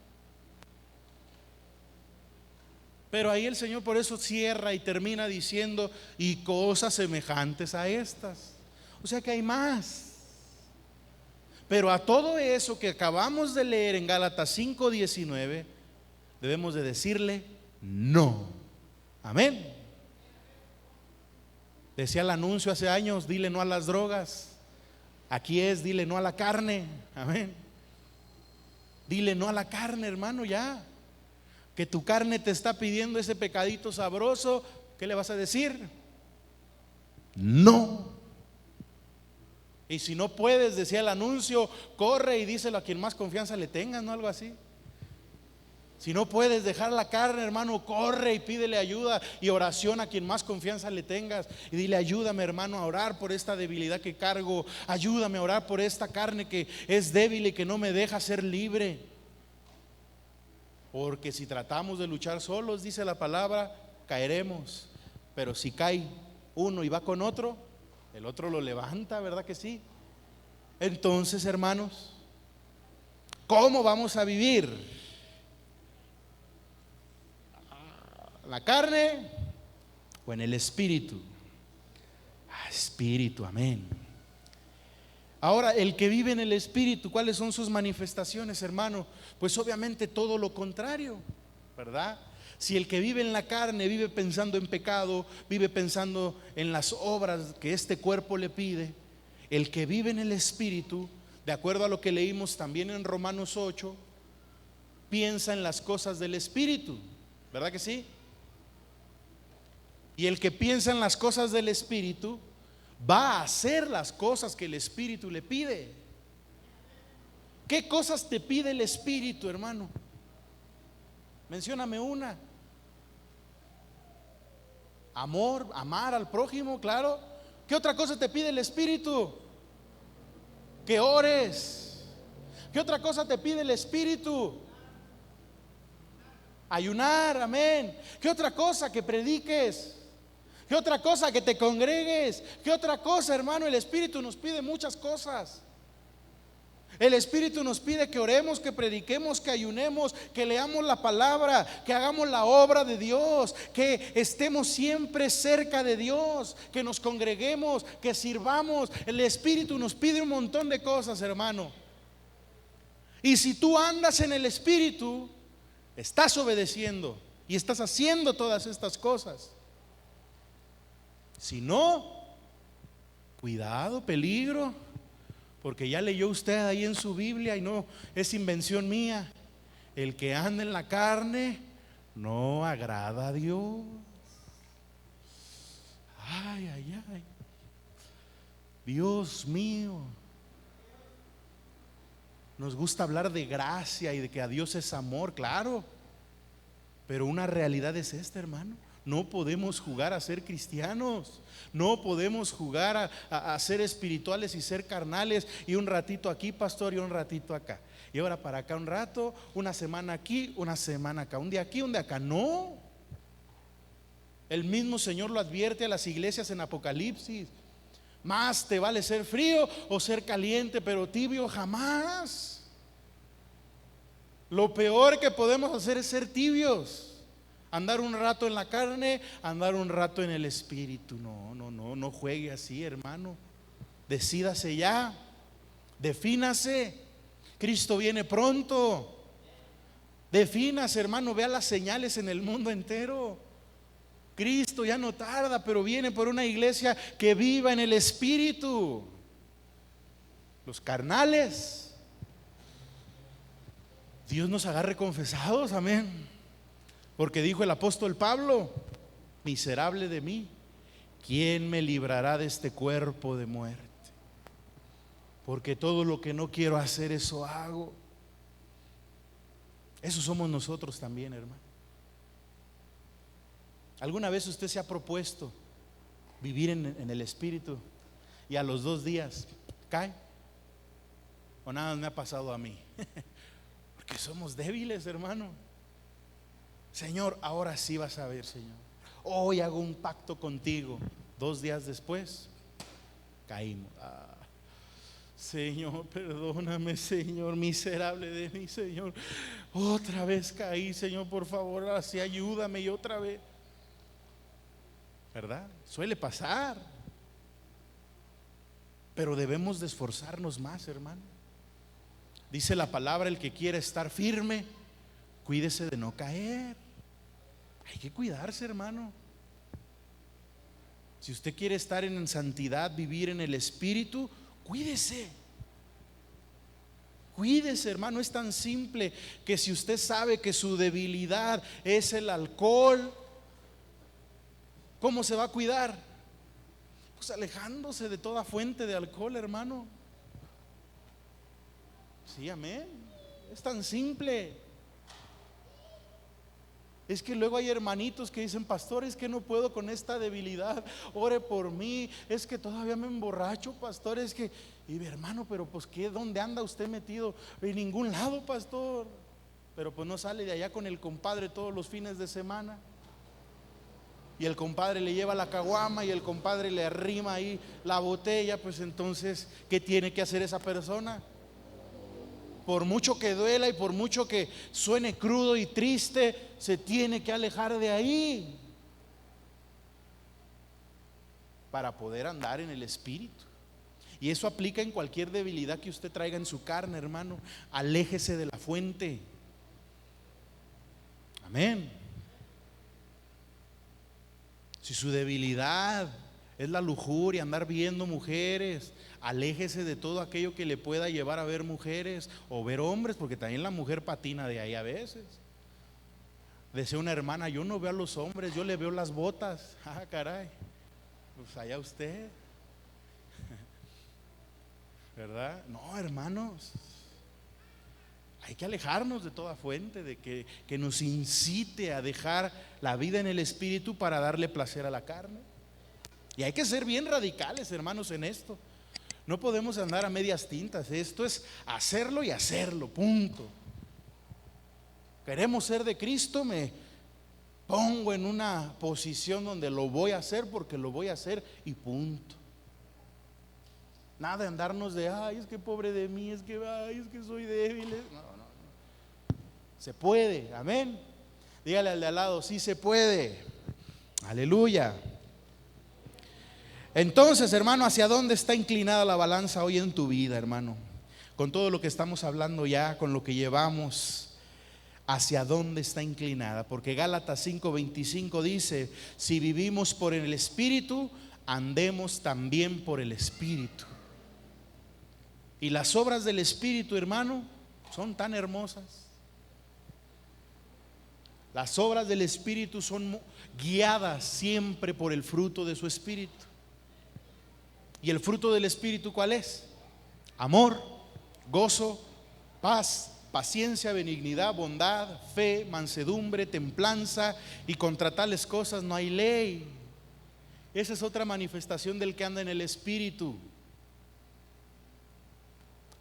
Pero ahí el Señor por eso cierra y termina diciendo, y cosas semejantes a estas. O sea que hay más. Pero a todo eso que acabamos de leer en Gálatas 5:19, debemos de decirle no. Amén. Decía el anuncio hace años, dile no a las drogas. Aquí es, dile no a la carne. Amén. Dile no a la carne, hermano, ya. Que tu carne te está pidiendo ese pecadito sabroso, ¿qué le vas a decir? No. Y si no puedes, decía el anuncio, corre y díselo a quien más confianza le tengas, ¿no? Algo así. Si no puedes dejar la carne, hermano, corre y pídele ayuda y oración a quien más confianza le tengas. Y dile, ayúdame, hermano, a orar por esta debilidad que cargo. Ayúdame a orar por esta carne que es débil y que no me deja ser libre. Porque si tratamos de luchar solos, dice la palabra, caeremos. Pero si cae uno y va con otro, el otro lo levanta, ¿verdad que sí? Entonces, hermanos, ¿cómo vamos a vivir? ¿La carne o en el espíritu? Espíritu, amén. Ahora, el que vive en el espíritu, ¿cuáles son sus manifestaciones, hermano? Pues obviamente todo lo contrario, ¿verdad? Si el que vive en la carne vive pensando en pecado, vive pensando en las obras que este cuerpo le pide, el que vive en el espíritu, de acuerdo a lo que leímos también en Romanos 8, piensa en las cosas del espíritu, ¿verdad que sí? Y el que piensa en las cosas del espíritu va a hacer las cosas que el espíritu le pide. ¿Qué cosas te pide el espíritu, hermano? Mencióname una. Amor, amar al prójimo, claro. ¿Qué otra cosa te pide el Espíritu? Que ores. ¿Qué otra cosa te pide el Espíritu? Ayunar, amén. ¿Qué otra cosa? Que prediques. ¿Qué otra cosa? Que te congregues. ¿Qué otra cosa, hermano? El Espíritu nos pide muchas cosas. El Espíritu nos pide que oremos, que prediquemos, que ayunemos, que leamos la palabra, que hagamos la obra de Dios, que estemos siempre cerca de Dios, que nos congreguemos, que sirvamos. El Espíritu nos pide un montón de cosas, hermano. Y si tú andas en el Espíritu, estás obedeciendo y estás haciendo todas estas cosas. Si no, cuidado, peligro. Porque ya leyó usted ahí en su Biblia y no es invención mía. El que anda en la carne no agrada a Dios. Ay, ay, ay. Dios mío. Nos gusta hablar de gracia y de que a Dios es amor, claro. Pero una realidad es esta, hermano. No podemos jugar a ser cristianos. No podemos jugar a ser espirituales y ser carnales. Y un ratito aquí, pastor, y un ratito acá. Y ahora para acá un rato, una semana aquí, una semana acá. Un día aquí, un día acá. No. El mismo Señor lo advierte a las iglesias en Apocalipsis. Más te vale ser frío o ser caliente, pero tibio jamás. Lo peor que podemos hacer es ser tibios. Andar un rato en la carne, andar un rato en el Espíritu. No juegue así, hermano. Decídase ya, defínase. Cristo viene pronto. Defínase, hermano, vea las señales en el mundo entero. Cristo ya no tarda, pero viene por una iglesia que viva en el Espíritu. Los carnales, Dios nos agarre confesados, amén. Porque dijo el apóstol Pablo: miserable de mí, ¿quién me librará de este cuerpo de muerte? Porque todo lo que no quiero hacer, eso hago. Eso somos nosotros también, hermano. ¿Alguna vez usted se ha propuesto vivir en el Espíritu y a los 2 días cae? ¿O nada me ha pasado a mí? Porque somos débiles, hermano. Señor, ahora sí vas a ver, Señor. Hoy hago un pacto contigo. 2 días después caímos. Señor, perdóname, Señor, miserable de mí, Señor. Otra vez caí, Señor, por favor, así ayúdame. Y otra vez, ¿verdad? Suele pasar. Pero debemos de esforzarnos más, hermano. Dice la palabra: el que quiera estar firme, cuídese de no caer. Hay que cuidarse, hermano. Si usted quiere estar en santidad, vivir en el Espíritu, cuídese. Cuídese, hermano. Es tan simple que si usted sabe que su debilidad es el alcohol, ¿cómo se va a cuidar? Pues alejándose de toda fuente de alcohol, hermano. Sí, amén. Es tan simple. Es que luego hay hermanitos que dicen: pastor, es que no puedo con esta debilidad, ore por mí. Es que todavía me emborracho, pastor. Es que, y hermano, pero pues ¿qué? ¿Dónde anda usted metido? En ningún lado, pastor. Pero pues no sale de allá con el compadre todos los fines de semana. Y el compadre le lleva la caguama y el compadre le arrima ahí la botella. Pues entonces, ¿qué tiene que hacer esa persona? Por mucho que duela y por mucho que suene crudo y triste, se tiene que alejar de ahí para poder andar en el Espíritu. Y eso aplica en cualquier debilidad que usted traiga en su carne, hermano. Aléjese de la fuente. Amén. Si su debilidad es la lujuria, andar viendo mujeres, aléjese de todo aquello que le pueda llevar a ver mujeres o ver hombres, porque también la mujer patina de ahí a veces. Decía una hermana: yo no veo a los hombres, yo le veo las botas. Ah, caray, pues allá usted. ¿Verdad? No, hermanos, Hay que alejarnos de toda fuente de que nos incite a dejar la vida en el Espíritu para darle placer a la carne. Y hay que ser bien radicales, hermanos, en esto. No podemos andar a medias tintas. Esto es hacerlo y hacerlo, punto. Queremos ser de Cristo, me pongo en una posición donde lo voy a hacer porque lo voy a hacer y punto. Nada de andarnos de, ay, es que pobre de mí, es que, ay, es que soy débil. No. Se puede, amén. Dígale al de al lado, sí se puede. Aleluya. Entonces, hermano, ¿hacia dónde está inclinada la balanza hoy en tu vida, hermano? Con todo lo que estamos hablando ya, con lo que llevamos, ¿hacia dónde está inclinada? Porque Gálatas 5:25 dice, si vivimos por el Espíritu, andemos también por el Espíritu. Y las obras del Espíritu, hermano, son tan hermosas. Las obras del Espíritu son guiadas siempre por el fruto de su Espíritu. ¿Y el fruto del Espíritu cuál es? Amor, gozo, paz, paciencia, benignidad, bondad, fe, mansedumbre, templanza, y contra tales cosas no hay ley. Esa es otra manifestación del que anda en el Espíritu.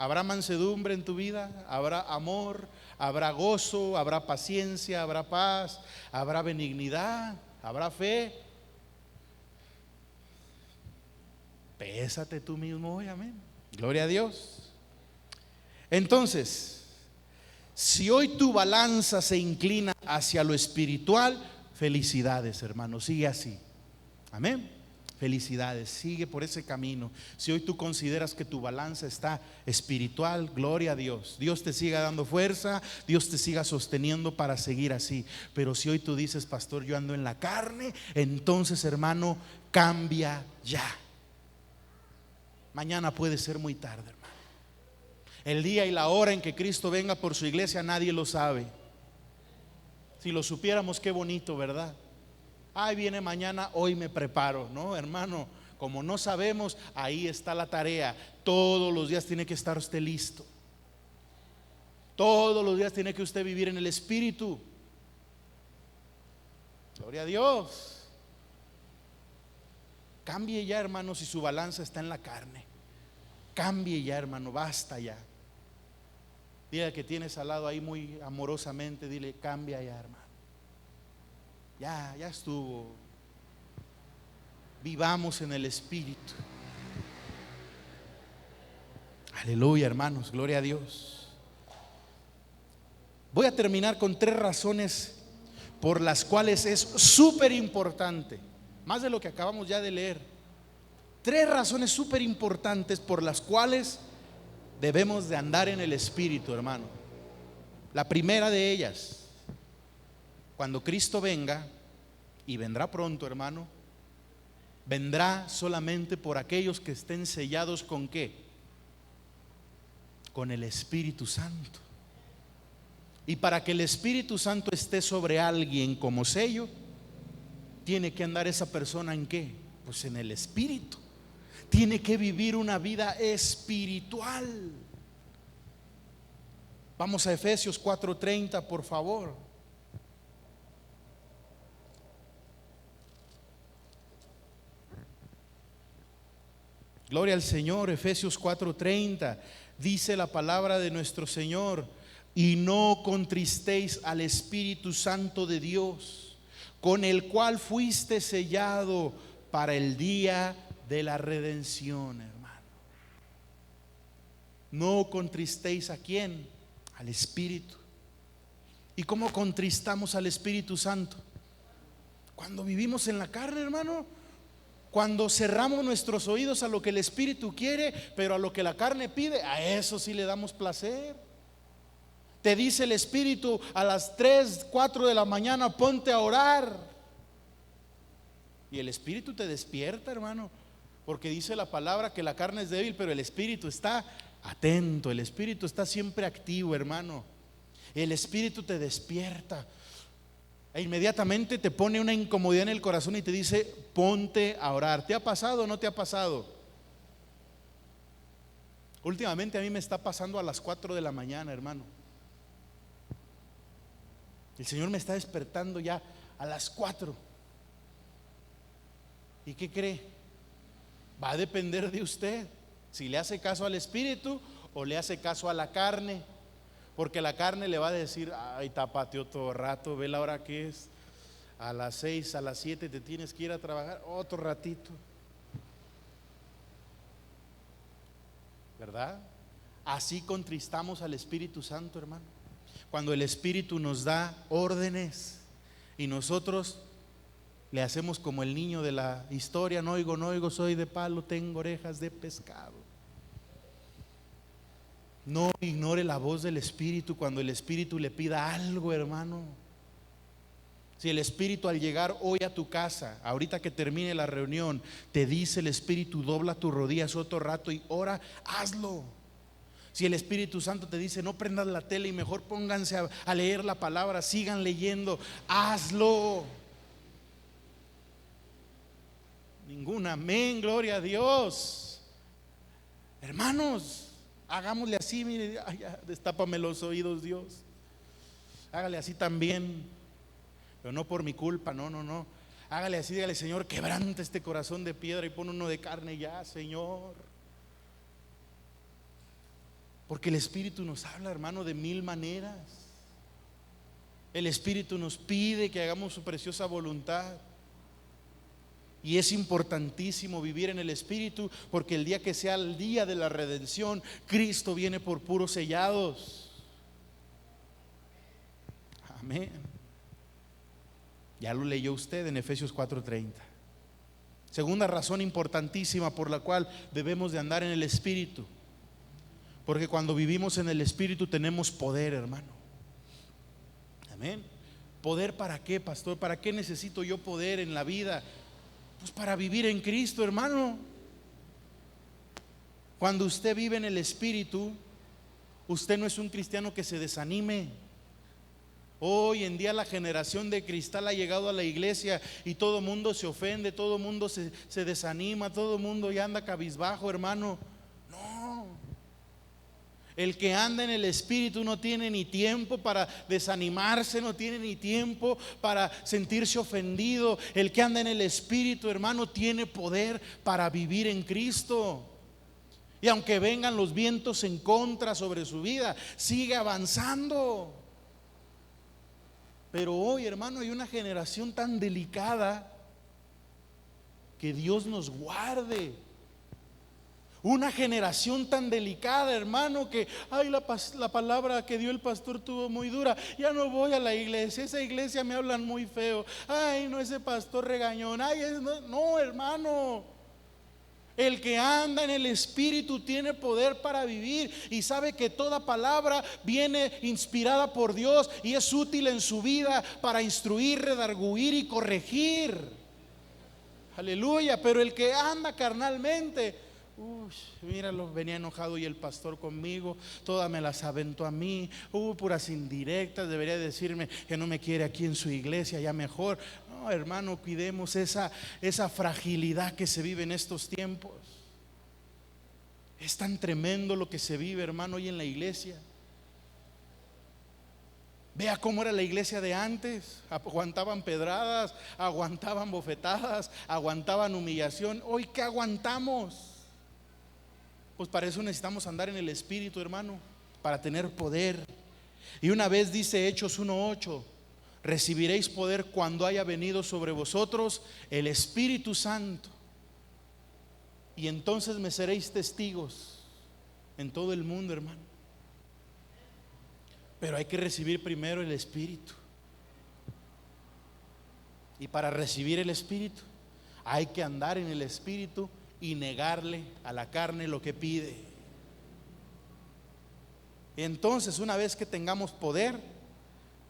¿Habrá mansedumbre en tu vida? ¿Habrá amor? ¿Habrá gozo? ¿Habrá paciencia? ¿Habrá paz? ¿Habrá benignidad? ¿Habrá fe? Pésate tú mismo hoy, amén. Gloria a Dios. Entonces, si hoy tu balanza se inclina hacia lo espiritual, felicidades, hermano, sigue así. Amén. Felicidades, sigue por ese camino. Si hoy tú consideras que tu balanza está espiritual, gloria a Dios. Dios te siga dando fuerza, Dios te siga sosteniendo para seguir así. Pero si hoy tú dices, pastor, yo ando en la carne, entonces, hermano, cambia ya. Mañana puede ser muy tarde, hermano. El día y la hora en que Cristo venga por su iglesia nadie lo sabe. Si lo supiéramos, qué bonito, ¿verdad? Ay, viene mañana, hoy me preparo. No, hermano, como no sabemos, ahí está la tarea. Todos los días tiene que estar usted listo. Todos los días tiene que usted vivir en el Espíritu. Gloria a Dios. Cambie ya, hermano, si su balanza está en la carne. Cambie ya, hermano, basta ya. Dile al que tienes al lado ahí muy amorosamente, dile, cambia ya, hermano. Ya estuvo. Vivamos en el Espíritu. Aleluya, hermanos, gloria a Dios. Voy a terminar con 3 razones por las cuales es súper importante, más de lo que acabamos ya de leer. 3 razones súper importantes por las cuales debemos de andar en el Espíritu, hermano. La primera de ellas, cuando Cristo venga, y vendrá pronto, hermano, vendrá solamente por aquellos que estén sellados ¿con qué? Con el Espíritu Santo. Y para que el Espíritu Santo esté sobre alguien como sello, tiene que andar esa persona ¿en qué? Pues en el Espíritu. Tiene que vivir una vida espiritual. Vamos a Efesios 4:30, por favor. Gloria al Señor. Efesios 4:30 dice la palabra de nuestro Señor: y no contristéis al Espíritu Santo de Dios, con el cual fuiste sellado para el día de la redención, hermano. No contristéis ¿a quién? Al Espíritu. ¿Y cómo contristamos al Espíritu Santo? Cuando vivimos en la carne, hermano. Cuando cerramos nuestros oídos a lo que el Espíritu quiere, pero a lo que la carne pide, a eso sí le damos placer. Te dice el Espíritu a las 3, 4 de la mañana, ponte a orar. Y el Espíritu te despierta, hermano, porque dice la palabra que la carne es débil, pero el Espíritu está atento, el Espíritu está siempre activo, hermano. El Espíritu te despierta. E inmediatamente te pone una incomodidad en el corazón y te dice, ponte a orar. ¿Te ha pasado o no te ha pasado? Últimamente a mí me está pasando a las 4 de la mañana, hermano. El Señor me está despertando ya a las 4. ¿Y qué cree? Va a depender de usted si le hace caso al Espíritu o le hace caso a la carne. Porque la carne le va a decir: ay, tápate otro rato, ve la hora que es. A las 6, a las 7 te tienes que ir a trabajar otro ratito. ¿Verdad? Así contristamos al Espíritu Santo, hermano. Cuando el Espíritu nos da órdenes y nosotros le hacemos como el niño de la historia: no oigo, no oigo, soy de palo, tengo orejas de pescado. No ignore la voz del Espíritu cuando el Espíritu le pida algo, hermano. Si el Espíritu al llegar hoy a tu casa, ahorita que termine la reunión, te dice el Espíritu: dobla tus rodillas otro rato y ora, hazlo. Si el Espíritu Santo te dice: no prendas la tele y mejor pónganse a leer la palabra, sigan leyendo, hazlo. Ninguna amén, gloria a Dios. Hermanos, hagámosle así, mire, ay, ya, destápame los oídos, Dios. Hágale así también, pero no por mi culpa, no. Hágale así, dígale: Señor, quebranta este corazón de piedra y pon uno de carne ya, Señor. Porque el Espíritu nos habla, hermano, de 1000 maneras. El Espíritu nos pide que hagamos su preciosa voluntad. Y es importantísimo vivir en el Espíritu, porque el día que sea el día de la redención, Cristo viene por puros sellados. Amén. Ya lo leyó usted en Efesios 4:30. Segunda razón importantísima por la cual debemos de andar en el Espíritu, porque cuando vivimos en el Espíritu tenemos poder, hermano. Amén. ¿Poder para qué, pastor? ¿Para qué necesito yo poder en la vida? Pues para vivir en Cristo, hermano. Cuando usted vive en el Espíritu, usted no es un cristiano que se desanime. Hoy en día la generación de cristal ha llegado a la iglesia y todo mundo se ofende, todo mundo se desanima, todo mundo ya anda cabizbajo, hermano. No. El que anda en el Espíritu no tiene ni tiempo para desanimarse, no tiene ni tiempo para sentirse ofendido. El que anda en el Espíritu, hermano, tiene poder para vivir en Cristo. Y aunque vengan los vientos en contra sobre su vida, sigue avanzando. Pero hoy, hermano, hay una generación tan delicada. Que Dios nos guarde. Una generación tan delicada, hermano, que ay, la palabra que dio el pastor tuvo muy dura. Ya no voy a la iglesia, esa iglesia me hablan muy feo. Ay, no, ese pastor regañón. Ay, no, hermano. El que anda en el Espíritu tiene poder para vivir y sabe que toda palabra viene inspirada por Dios y es útil en su vida para instruir, redarguir y corregir. Aleluya. Pero el que anda carnalmente, míralo, venía enojado y el pastor conmigo, todas me las aventó a mí, puras indirectas, debería decirme que no me quiere aquí en su iglesia, ya mejor. No, hermano, cuidemos esa fragilidad que se vive en estos tiempos. Es tan tremendo lo que se vive, hermano, hoy en la iglesia. Vea cómo era la iglesia de antes. Aguantaban pedradas, aguantaban bofetadas, aguantaban humillación. Hoy, ¿qué aguantamos? Pues para eso necesitamos andar en el Espíritu, hermano, para tener poder. Y una vez dice Hechos 1:8: recibiréis poder cuando haya venido sobre vosotros el Espíritu Santo, y entonces me seréis testigos en todo el mundo, hermano. Pero hay que recibir primero el Espíritu. Y para recibir el Espíritu hay que andar en el Espíritu y negarle a la carne lo que pide. Entonces, una vez que tengamos poder,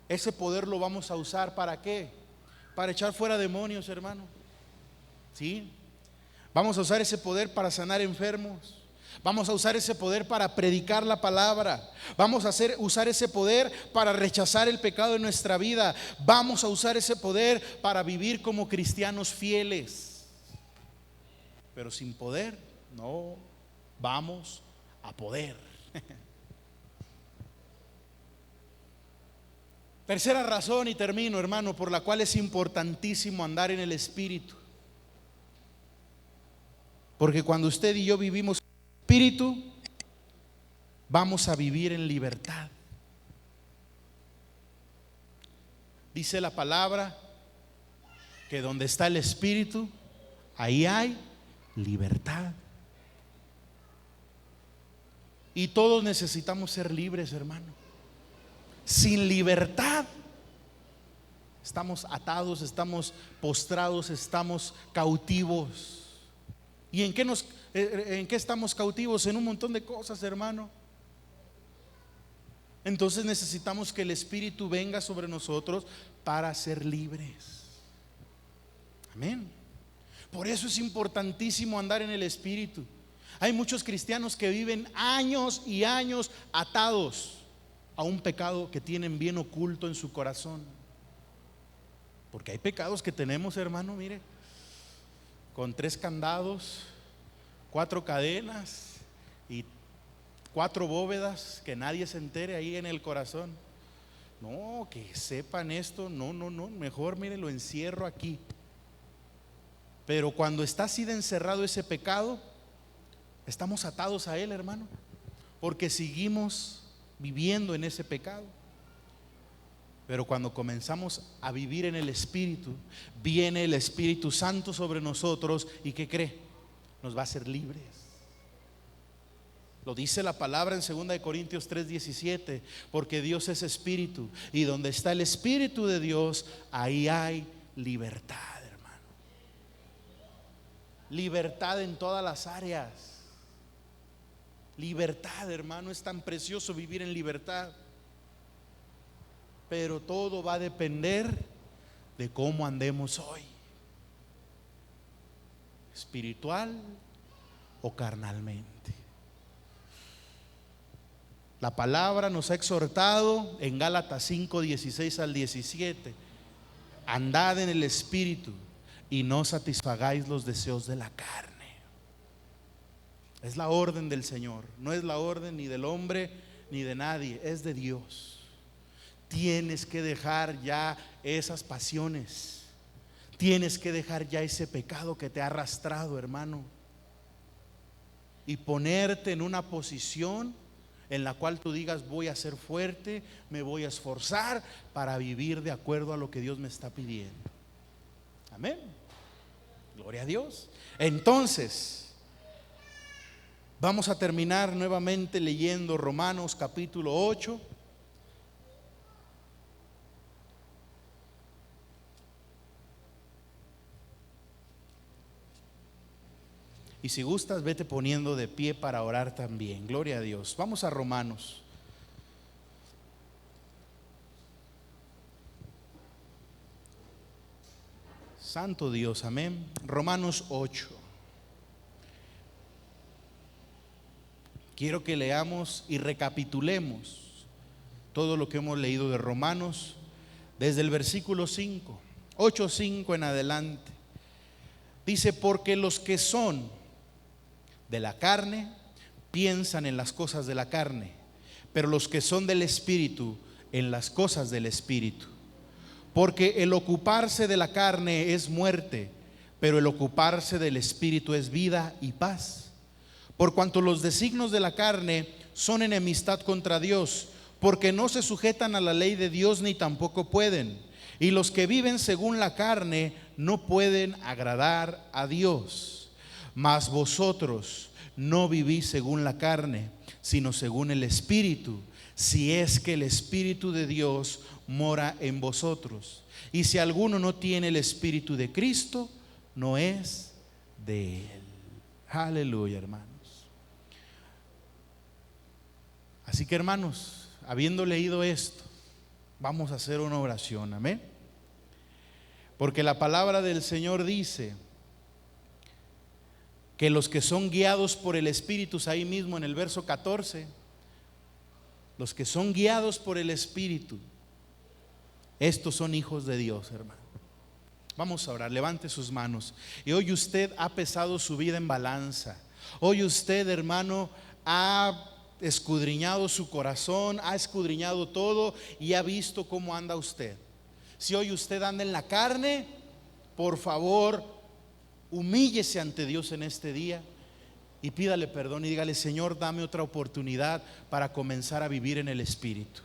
ese poder lo vamos a usar ¿para qué? Para echar fuera demonios, hermano. ¿Sí? Vamos a usar ese poder para sanar enfermos. Vamos a usar ese poder para predicar la palabra. Vamos a usar ese poder para rechazar el pecado en nuestra vida. Vamos a usar ese poder para vivir como cristianos fieles. Pero sin poder no vamos a poder. Tercera razón, y termino, hermano, por la cual es importantísimo andar en el Espíritu. Porque cuando usted y yo vivimos en el Espíritu, vamos a vivir en libertad. Dice la palabra que donde está el Espíritu, ahí hay libertad. Y todos necesitamos ser libres, hermano. Sin libertad estamos atados, estamos postrados, estamos cautivos. ¿Y en qué estamos cautivos? En un montón de cosas, hermano. Entonces necesitamos que el Espíritu venga sobre nosotros para ser libres. Amén. Por eso es importantísimo andar en el Espíritu. Hay muchos cristianos que viven años y años atados a un pecado que tienen bien oculto en su corazón. Porque hay pecados que tenemos, hermano, mire, con 3 candados, 4 cadenas y 4 bóvedas, que nadie se entere ahí en el corazón. No, que sepan esto, no, mejor mire, lo encierro aquí. Pero cuando está así de encerrado ese pecado, estamos atados a él, hermano, porque seguimos viviendo en ese pecado. Pero cuando comenzamos a vivir en el Espíritu, viene el Espíritu Santo sobre nosotros y ¿qué cree? Nos va a hacer libres. Lo dice la palabra en 2 Corintios 3:17, porque Dios es Espíritu y donde está el Espíritu de Dios, ahí hay libertad, hermano. Libertad en todas las áreas. Libertad, hermano, es tan precioso vivir en libertad. Pero todo va a depender de cómo andemos hoy, espiritual o carnalmente. La palabra nos ha exhortado en Gálatas 5:16 al 17: andad en el Espíritu y no satisfagáis los deseos de la carne. Es la orden del Señor, no es la orden ni del hombre ni de nadie, es de Dios. Tienes que dejar ya esas pasiones, tienes que dejar ya ese pecado que te ha arrastrado, hermano, y ponerte en una posición en la cual tú digas: voy a ser fuerte, me voy a esforzar para vivir de acuerdo a lo que Dios me está pidiendo. Amén. Gloria a Dios. Entonces vamos a terminar nuevamente leyendo Romanos capítulo 8. Y si gustas, vete poniendo de pie para orar también. Gloria a Dios. Vamos a Romanos. Santo Dios, amén. Romanos 8. Quiero que leamos y recapitulemos todo lo que hemos leído de Romanos desde el versículo 5, 8:5 en adelante. Dice: porque los que son de la carne piensan en las cosas de la carne, pero los que son del Espíritu en las cosas del Espíritu. Porque el ocuparse de la carne es muerte, pero el ocuparse del Espíritu es vida y paz. Por cuanto los designios de la carne son enemistad contra Dios, porque no se sujetan a la ley de Dios ni tampoco pueden. Y los que viven según la carne no pueden agradar a Dios. Mas vosotros no vivís según la carne, sino según el Espíritu, si es que el Espíritu de Dios mora en vosotros. Y si alguno no tiene el Espíritu de Cristo, no es de él. Aleluya, hermanos. Así que, hermanos, habiendo leído esto, vamos a hacer una oración, amén. Porque la palabra del Señor dice que los que son guiados por el Espíritu, ahí mismo en el verso 14, los que son guiados por el Espíritu, estos son hijos de Dios, hermano. Vamos a orar, levante sus manos. Y hoy usted ha pesado su vida en balanza. Hoy usted, hermano, ha escudriñado su corazón, ha escudriñado todo y ha visto cómo anda usted. Si hoy usted anda en la carne, por favor, humíllese ante Dios en este día y pídale perdón y dígale: Señor, dame otra oportunidad para comenzar a vivir en el Espíritu.